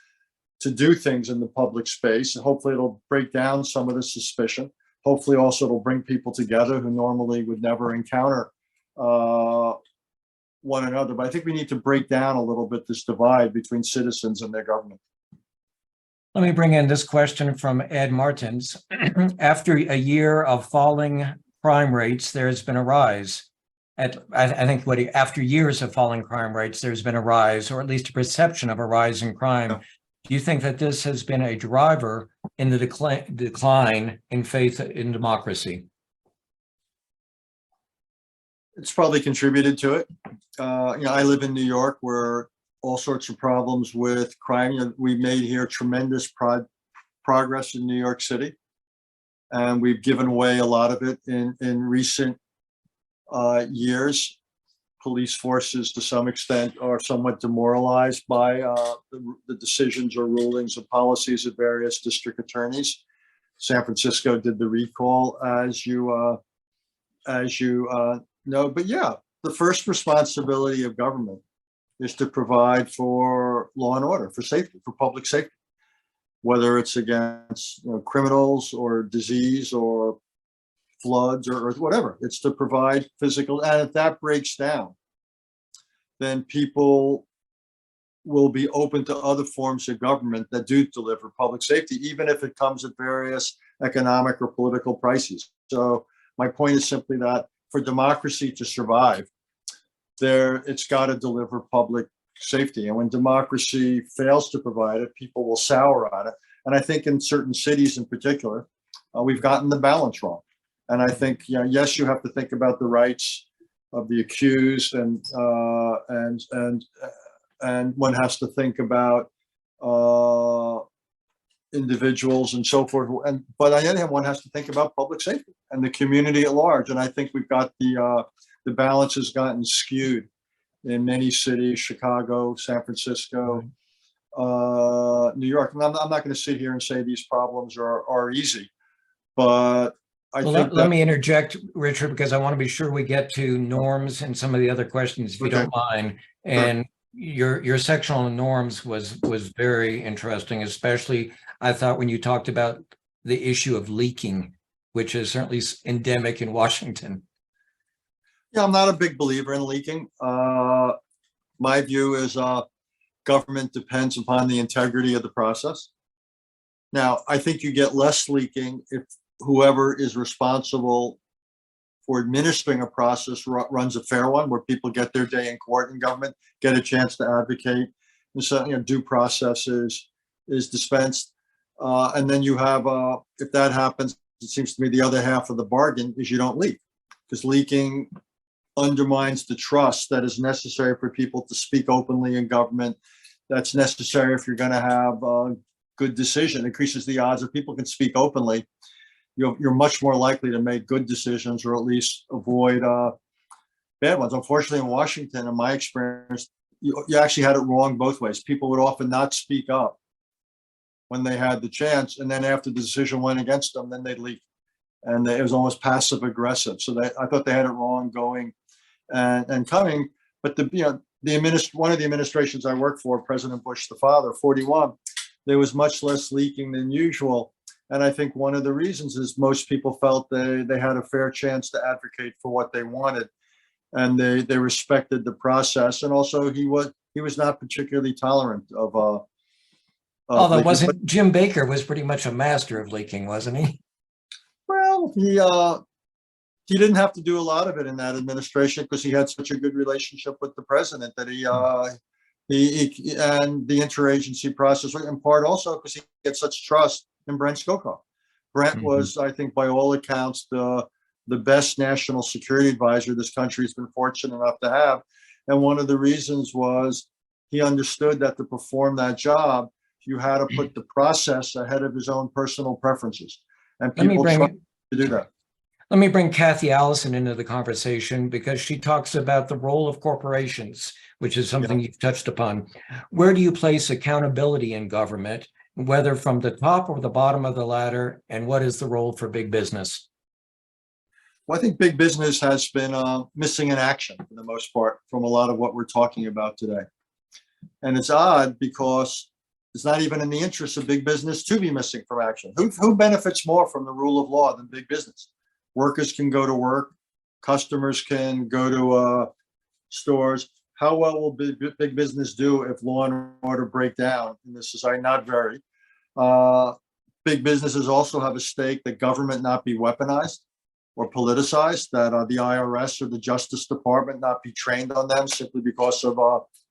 Speaker 3: to do things in the public space. And hopefully it'll break down some of the suspicion. Hopefully also it'll bring people together who normally would never encounter one another. But I think we need to break down a little bit this divide between citizens and their government.
Speaker 2: Let me bring in this question from Ed Martins. After a year of falling crime rates, there's been a rise. After years of falling crime rates, there's been a rise, or at least a perception of a rise in crime. Do you think that this has been a driver in the decline in faith in democracy?
Speaker 3: It's probably contributed to it. I live in New York, where all sorts of problems with crime. We made here tremendous progress in New York City, and we've given away a lot of it in recent years. Police forces, to some extent, are somewhat demoralized by the decisions or rulings of policies of various district attorneys. San Francisco did the recall, as you know. But yeah, the first responsibility of government is to provide for law and order, for safety, for public safety, whether it's against criminals or disease or floods or whatever. It's to provide physical, and if that breaks down, then people will be open to other forms of government that do deliver public safety, even if it comes at various economic or political prices. So my point is simply that for democracy to survive, it's got to deliver public safety. And when democracy fails to provide it, people will sour on it. And I think in certain cities in particular, we've gotten the balance wrong. And I think, yes, you have to think about the rights of the accused, and one has to think about individuals and so forth. But on the other hand, one has to think about public safety and the community at large. And I think we've got the balance has gotten skewed in many cities: Chicago, San Francisco, New York. And I'm not going to sit here and say these problems are easy, but
Speaker 2: let me interject, Richard, because I want to be sure we get to norms and some of the other questions, if you don't mind. And your section on norms was very interesting, especially I thought when you talked about the issue of leaking, which is certainly endemic in Washington.
Speaker 3: Yeah, I'm not a big believer in leaking. My view is government depends upon the integrity of the process. Now, I think you get less leaking if whoever is responsible for administering a process runs a fair one, where people get their day in court, and government get a chance to advocate, and so due process is dispensed. And then you have, if that happens, it seems to me the other half of the bargain is you don't leak, because leaking undermines the trust that is necessary for people to speak openly in government. That's necessary if you're going to have a good decision. It increases the odds if people can speak openly. You're much more likely to make good decisions, or at least avoid bad ones. Unfortunately, in Washington, in my experience, you actually had it wrong both ways. People would often not speak up when they had the chance, and then after the decision went against them, then they'd leak, and it was almost passive aggressive. So I thought they had it wrong going and coming. But one of the administrations I worked for, President Bush the father, 41, there was much less leaking than usual. And I think one of the reasons is most people felt they had a fair chance to advocate for what they wanted, and they respected the process. And also he was not particularly tolerant of
Speaker 2: although wasn't Jim Baker was pretty much a master of leaking, wasn't he?
Speaker 3: Well, he didn't have to do a lot of it in that administration, because he had such a good relationship with the president that he and the interagency process, in part also because he had such trust in Brent Scowcroft. Brent was, I think, by all accounts, the best national security advisor this country has been fortunate enough to have. And one of the reasons was he understood that to perform that job, you had to put the process ahead of his own personal preferences. And people tried to do that.
Speaker 2: Let me bring Kathy Allison into the conversation, because she talks about the role of corporations, which is something you've touched upon. Where do you place accountability in government, whether from the top or the bottom of the ladder, and what is the role for big business?
Speaker 3: Well, I think big business has been missing in action for the most part from a lot of what we're talking about today. And it's odd, because it's not even in the interest of big business to be missing from action. Who benefits more from the rule of law than big business? Workers can go to work, customers can go to stores. How well will big business do if law and order break down in this society? Not very. Big businesses also have a stake that government not be weaponized or politicized, that the IRS or the Justice Department not be trained on them simply because of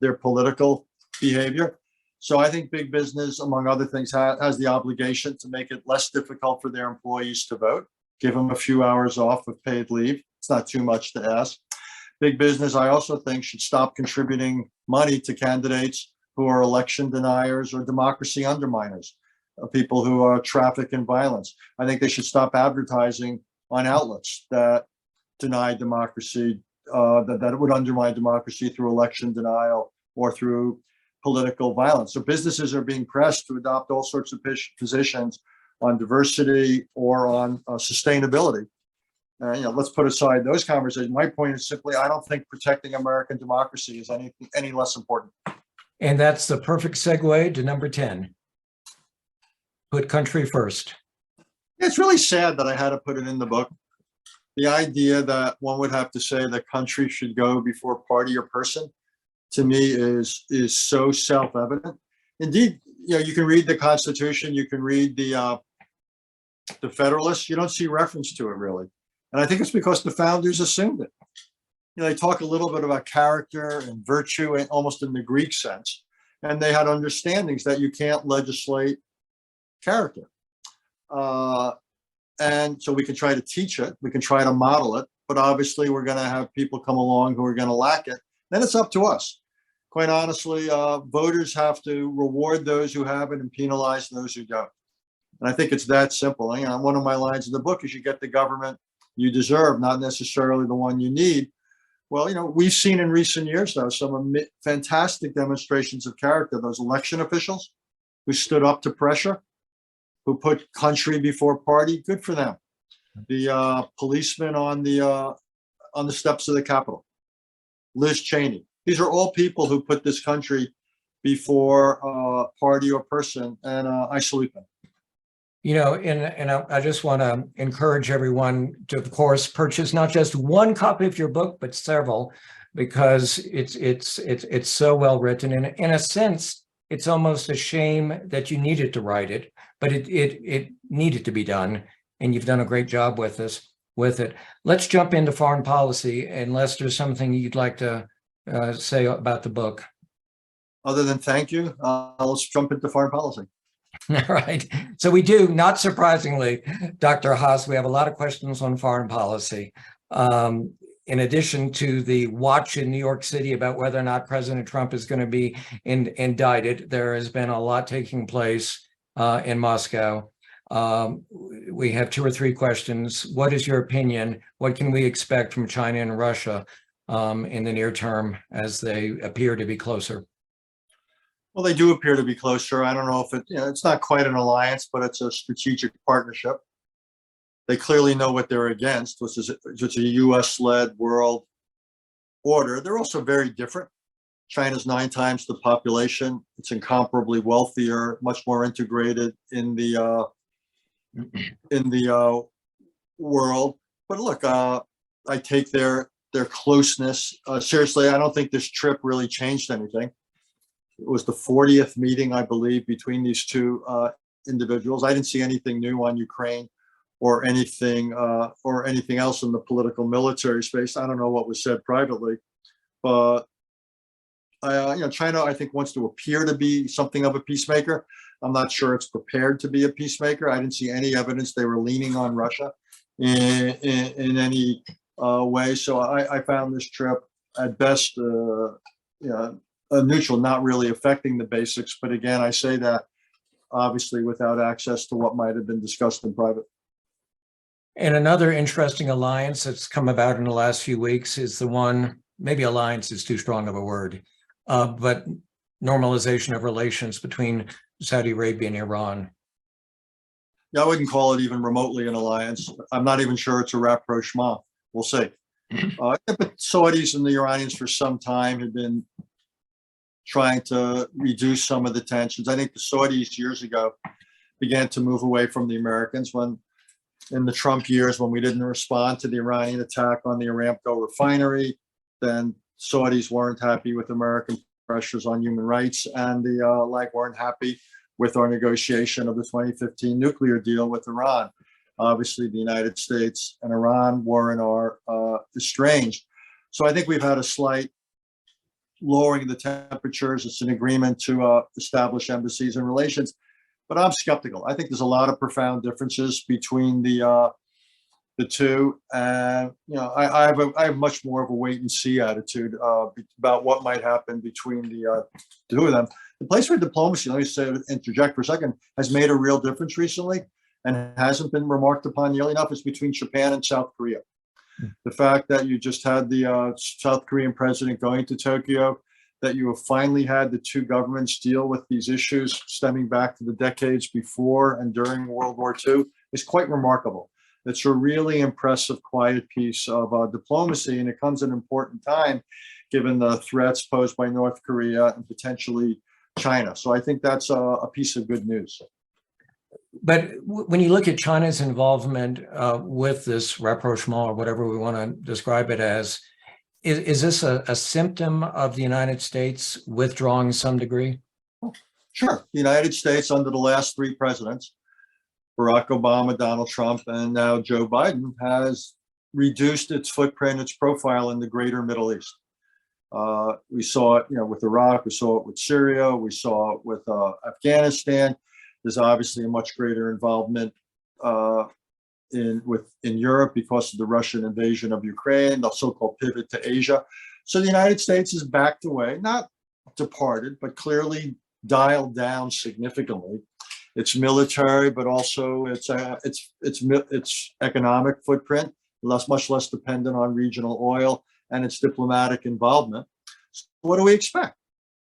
Speaker 3: their political behavior. So I think big business, among other things, has the obligation to make it less difficult for their employees to vote, give them a few hours off with paid leave. It's not too much to ask. Big business, I also think, should stop contributing money to candidates who are election deniers or democracy underminers, people who traffic in violence. I think they should stop advertising on outlets that deny democracy, that would undermine democracy through election denial or through political violence. So businesses are being pressed to adopt all sorts of positions on diversity or on sustainability. Let's put aside those conversations. My point is simply, I don't think protecting American democracy is any less important.
Speaker 2: And that's the perfect segue to number 10. Put country first.
Speaker 3: It's really sad that I had to put it in the book. The idea that one would have to say that country should go before party or person to me is so self-evident. Indeed, you can read the Constitution, you can read the Federalists, you don't see reference to it really. And I think it's because the founders assumed it. They talk a little bit about character and virtue, and almost in the Greek sense. And they had understandings that you can't legislate character. And so we can try to teach it, we can try to model it, but obviously we're going to have people come along who are going to lack it. Then it's up to us. Quite honestly, voters have to reward those who have it and penalize those who don't. And I think it's that simple. One of my lines in the book is you get the government you deserve, not necessarily the one you need. Well, we've seen in recent years, though, some fantastic demonstrations of character. Those election officials who stood up to pressure, who put country before party, good for them. The policemen on the steps of the Capitol, Liz Cheney. These are all people who put this country before party or person, and I salute them.
Speaker 2: And I just want to encourage everyone to, of course, purchase not just one copy of your book, but several, because it's so well written. And in a sense, it's almost a shame that you needed to write it, but it needed to be done, and you've done a great job with it. Let's jump into foreign policy, unless there's something you'd like to say about the book.
Speaker 3: Other than thank you, let's jump into foreign policy.
Speaker 2: All right. So we do, not surprisingly, Dr. Haass, we have a lot of questions on foreign policy. In addition to the watch in New York City about whether or not President Trump is going to be indicted, there has been a lot taking place in Moscow. We have 2 or 3 questions. What is your opinion? What can we expect from China and Russia in the near term as they appear to be closer?
Speaker 3: Well, they do appear to be closer. I don't know if it's not quite an alliance, but it's a strategic partnership. They clearly know what they're against, which is a US-led world order. They're also very different. China's 9 times the population. It's incomparably wealthier, much more integrated in the world. But look, I take their closeness seriously. I don't think this trip really changed anything. It was the 40th meeting, I believe, between these 2 individuals. I didn't see anything new on Ukraine or anything else in the political military space. I don't know what was said privately, but China, I think, wants to appear to be something of a peacemaker. I'm not sure it's prepared to be a peacemaker. I didn't see any evidence they were leaning on Russia in any way. So I found this trip at best, neutral, not really affecting the basics. But again, I say that obviously without access to what might have been discussed in private.
Speaker 2: And another interesting alliance that's come about in the last few weeks is the one, maybe alliance is too strong of a word, but normalization of relations between Saudi Arabia and Iran.
Speaker 3: Yeah, I wouldn't call it even remotely an alliance. I'm not even sure it's a rapprochement. We'll see. But Saudis and the Iranians for some time had been trying to reduce some of the tensions. I think the Saudis years ago began to move away from the Americans when, in the Trump years, when we didn't respond to the Iranian attack on the Aramco refinery, then Saudis weren't happy with American pressures on human rights, and the weren't happy with our negotiation of the 2015 nuclear deal with Iran. Obviously, the United States and Iran were and are estranged. So I think we've had a slight lowering the temperatures. It's an agreement to establish embassies and relations, but I'm skeptical. I think there's a lot of profound differences between the 2, and I have much more of a wait and see attitude about what might happen between the 2 of them. The place where diplomacy, let me say, interject for a second, has made a real difference recently and hasn't been remarked upon nearly enough is between Japan and South Korea. The fact that you just had the South Korean president going to Tokyo, that you have finally had the 2 governments deal with these issues stemming back to the decades before and during World War II is quite remarkable. It's a really impressive, quiet piece of diplomacy, and it comes at an important time given the threats posed by North Korea and potentially China. So I think that's a piece of good news.
Speaker 2: But when you look at China's involvement with this rapprochement, or whatever we want to describe it as, Is this a symptom of the United States withdrawing some degree?
Speaker 3: Sure. The United States, under the last three presidents, Barack Obama, Donald Trump, and now Joe Biden, has reduced its footprint, its profile in the greater Middle East. We saw it, with Iraq. We saw it with Syria. We saw it with Afghanistan. There's obviously a much greater involvement in Europe because of the Russian invasion of Ukraine, the so-called pivot to Asia. So the United States has backed away, not departed, but clearly dialed down significantly. Its military, but also its economic footprint, much less dependent on regional oil, and its diplomatic involvement. So what do we expect?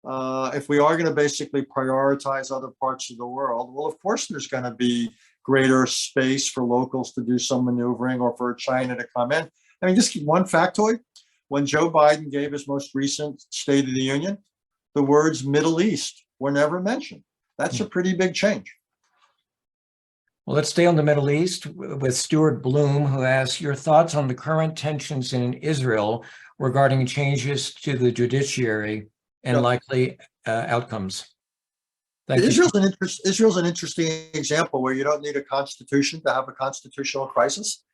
Speaker 3: If we are going to basically prioritize other parts of the world, well, of course, there's going to be greater space for locals to do some maneuvering or for China to come in. I mean, just one factoid. When Joe Biden gave his most recent State of the Union, the words Middle East were never mentioned. That's a pretty big change.
Speaker 2: Well, let's stay on the Middle East with Stuart Bloom, who asks your thoughts on the current tensions in Israel regarding changes to the judiciary and likely outcomes. Thank you.
Speaker 3: Israel's an interesting example where you don't need a constitution to have a constitutional crisis.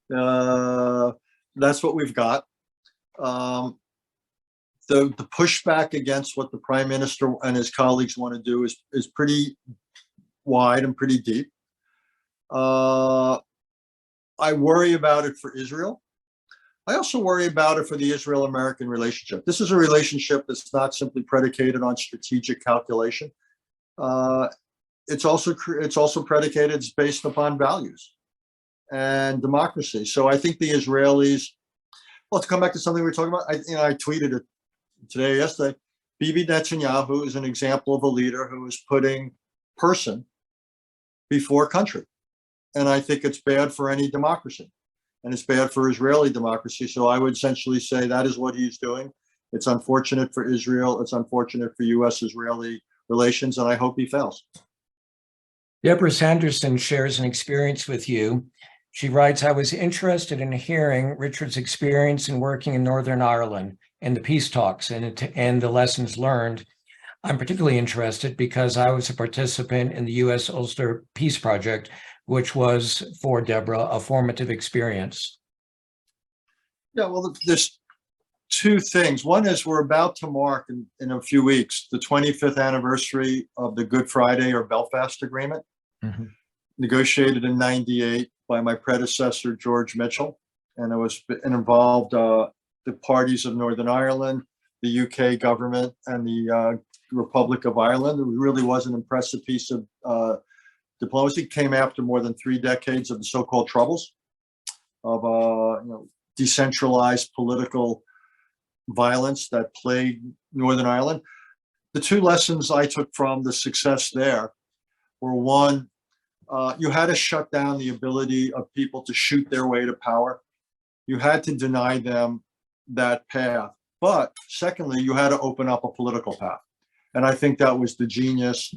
Speaker 3: That's what we've got. The pushback against what the prime minister and his colleagues want to do is pretty wide and pretty deep. I worry about it for Israel. I also worry about it for the Israel-American relationship. This is a relationship that's not simply predicated on strategic calculation. It's also predicated, it's based upon values and democracy. So I think the Israelis, well, to come back to something we were talking about, I tweeted it today, yesterday. Bibi Netanyahu is an example of a leader who is putting person before country. And I think it's bad for any democracy. And it's bad for Israeli democracy. So I would essentially say that is what he's doing. It's unfortunate for Israel. It's unfortunate for U.S.-Israeli relations, and I hope he fails.
Speaker 2: Deborah Sanderson shares an experience with you. She writes, I was interested in hearing Richard's experience in working in Northern Ireland and the peace talks and the lessons learned. I'm particularly interested because I was a participant in the U.S. Ulster Peace Project, which was, for Deborah, a formative experience.
Speaker 3: Yeah, well, there's two things. One is we're about to mark in a few weeks the 25th anniversary of the Good Friday or Belfast Agreement, negotiated in '98 by my predecessor, George Mitchell. And it involved the parties of Northern Ireland, the UK government, and the Republic of Ireland. It really was an impressive piece of diplomacy. It came after more than 3 decades of the so-called Troubles, of decentralized political violence that plagued Northern Ireland. The two lessons I took from the success there were, one, you had to shut down the ability of people to shoot their way to power. You had to deny them that path. But secondly, you had to open up a political path. And I think that was the genius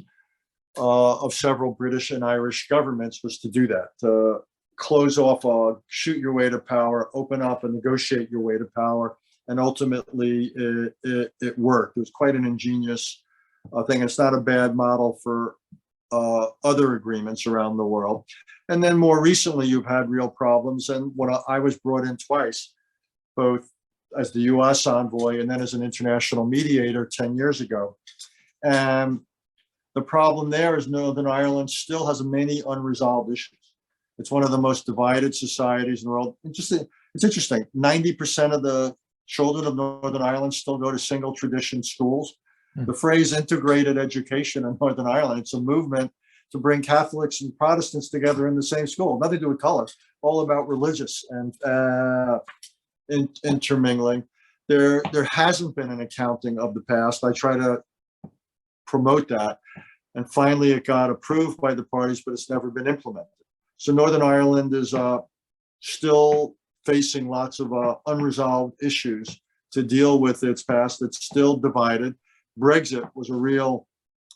Speaker 3: of several British and Irish governments, was to do that, to close off, shoot your way to power, open up and negotiate your way to power. And ultimately, it worked. It was quite an ingenious thing. It's not a bad model for other agreements around the world. And then more recently, you've had real problems. And when I was brought in twice, both as the US envoy and then as an international mediator 10 years ago. And the problem there is Northern Ireland still has many unresolved issues. It's one of the most divided societies in the world. It's interesting. 90% of the children of Northern Ireland still go to single tradition schools. The phrase integrated education in Northern Ireland, it's a movement to bring Catholics and Protestants together in the same school. Nothing to do with color, all about religious and intermingling. There hasn't been an accounting of the past. I try to promote that. And finally, it got approved by the parties, but it's never been implemented. So Northern Ireland is still facing lots of unresolved issues to deal with its past. It's still divided. Brexit was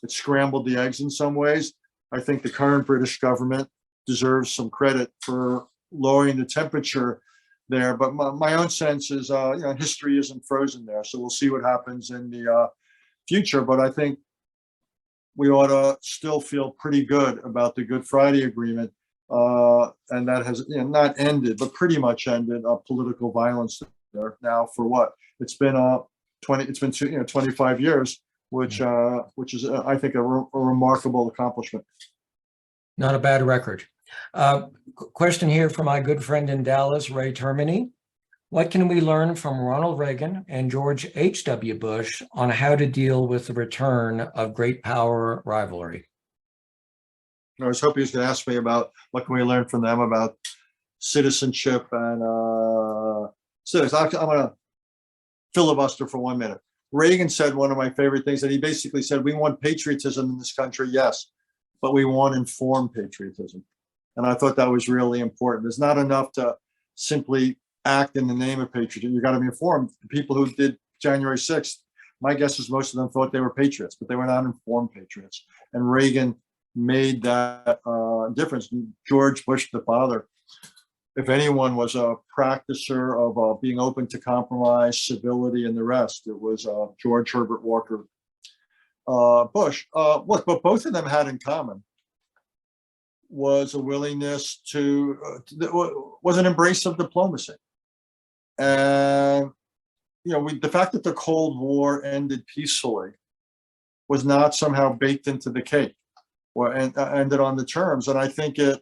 Speaker 3: it scrambled the eggs in some ways. I think the current British government deserves some credit for lowering the temperature there. But my own sense is, history isn't frozen there. So we'll see what happens in the future. But I think we ought to still feel pretty good about the Good Friday Agreement. And that has not ended, but pretty much ended political violence there now for what? It's been 25 years, which is I think a remarkable accomplishment.
Speaker 2: Not a bad record. Question here from my good friend in Dallas, Ray Termini. What can we learn from Ronald Reagan and George H.W. Bush on how to deal with the return of great power rivalry?
Speaker 3: I was hoping he was going to ask me about what can we learn from them about citizenship and I'm going to filibuster for 1 minute. Reagan said one of my favorite things, that he basically said, we want patriotism in this country, yes, but we want informed patriotism. And I thought that was really important. It's not enough to simply act in the name of patriotism. You got to be informed. The people who did January 6th, my guess is most of them thought they were patriots, but they were not informed patriots. And Reagan made that difference. George Bush, the father, if anyone was a practicer of being open to compromise, civility, and the rest, it was George Herbert Walker Bush. What both of them had in common was a willingness was an embrace of diplomacy. And the fact that the Cold War ended peacefully was not somehow baked into the cake, or ended on the terms. And I think it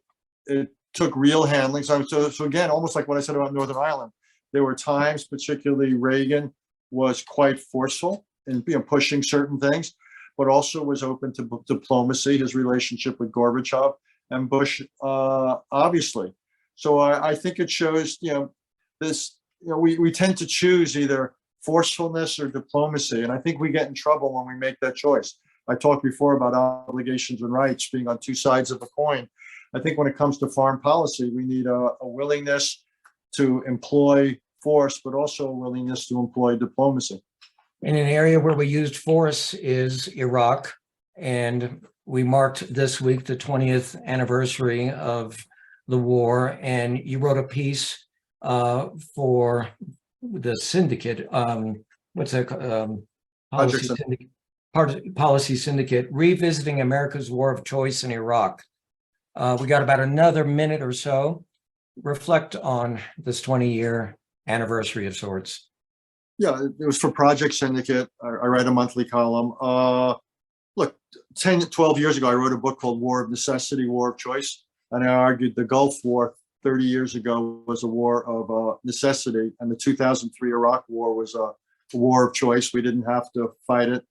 Speaker 3: took real handling. So again, almost like what I said about Northern Ireland, there were times, particularly Reagan was quite forceful in pushing certain things, but also was open to diplomacy, his relationship with Gorbachev and Bush, obviously. So I think it shows, this, we tend to choose either forcefulness or diplomacy. And I think we get in trouble when we make that choice. I talked before about obligations and rights being on two sides of a coin. I think when it comes to foreign policy, we need a willingness to employ force, but also a willingness to employ diplomacy.
Speaker 2: In an area where we used force is Iraq, and we marked this week the 20th anniversary of the war, and you wrote a piece for the syndicate, Policy Syndicate, Revisiting America's War of Choice in Iraq. We got about another minute or so. Reflect on this 20-year anniversary of sorts.
Speaker 3: Yeah, it was for Project Syndicate. I write a monthly column. Look, 10, 12 years ago, I wrote a book called War of Necessity, War of Choice. And I argued the Gulf War 30 years ago was a war of necessity. And the 2003 Iraq War was a war of choice. We didn't have to fight it.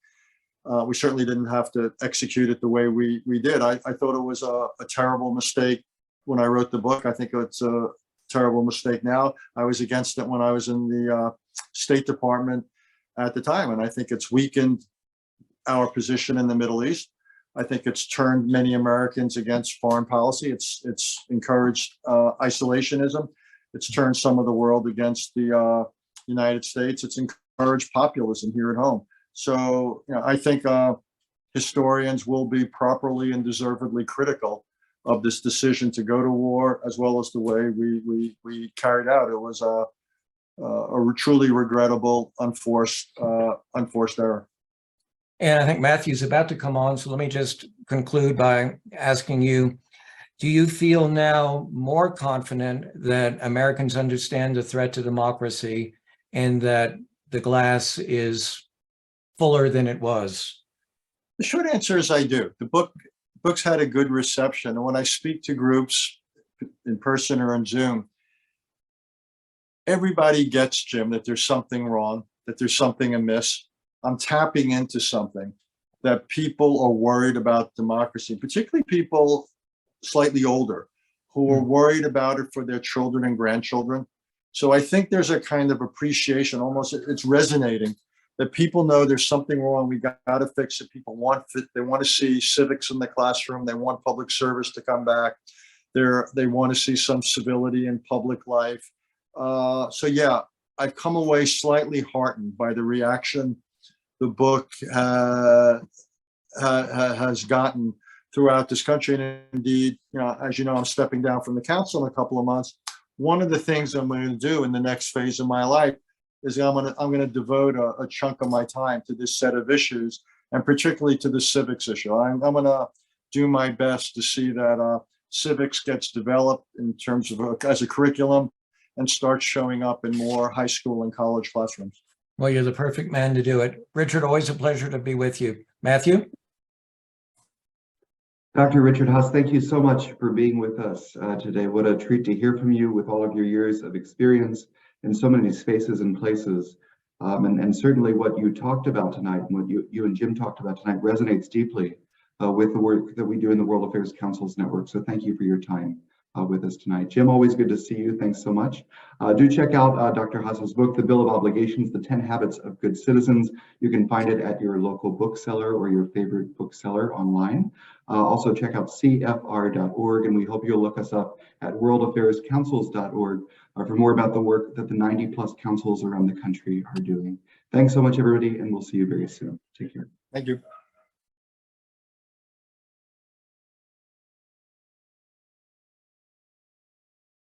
Speaker 3: We certainly didn't have to execute it the way we did. I thought it was a terrible mistake when I wrote the book. I think it's a terrible mistake now. I was against it when I was in the State Department at the time. And I think it's weakened our position in the Middle East. I think it's turned many Americans against foreign policy. It's encouraged isolationism. It's turned some of the world against the United States. It's encouraged populism here at home. So I think historians will be properly and deservedly critical of this decision to go to war, as well as the way we carried out. It was a truly regrettable, unforced error.
Speaker 2: And I think Matthew's about to come on, so let me just conclude by asking you, do you feel now more confident that Americans understand the threat to democracy and that the glass is fuller than it was?
Speaker 3: The short answer is I do. The book's had a good reception. And when I speak to groups in person or on Zoom, everybody gets, Jim, that there's something wrong, that there's something amiss. I'm tapping into something that people are worried about democracy, particularly people slightly older who are worried about it for their children and grandchildren. So I think there's a kind of appreciation, almost it's resonating, that people know there's something wrong. We got to fix it. People they want to see civics in the classroom. They want public service to come back. They want to see some civility in public life. So yeah, I've come away slightly heartened by the reaction the book has gotten throughout this country. And indeed, as you know, I'm stepping down from the council in a couple of months. one of the things I'm going to do in the next phase of my life is I'm going to devote a chunk of my time to this set of issues, and particularly to the civics issue. I'm going to do my best to see that civics gets developed in terms of as a curriculum and starts showing up in more high school and college classrooms.
Speaker 2: Well, you're the perfect man to do it. Richard, always a pleasure to be with you. Matthew?
Speaker 1: Dr. Richard Haass, thank you so much for being with us today. What a treat to hear from you with all of your years of experience in so many spaces and places. And certainly what you talked about tonight and what you and Jim talked about tonight resonates deeply with the work that we do in the World Affairs Councils Network. So thank you for your time with us tonight. Jim, always good to see you. Thanks so much. Do check out Dr. Haass's book, The Bill of Obligations, The 10 Habits of Good Citizens. You can find it at your local bookseller or your favorite bookseller online. Also check out cfr.org, and we hope you'll look us up at worldaffairscouncils.org for more about the work that the 90+ councils around the country are doing. Thanks so much, everybody, and we'll see you very soon. Take care.
Speaker 3: Thank you.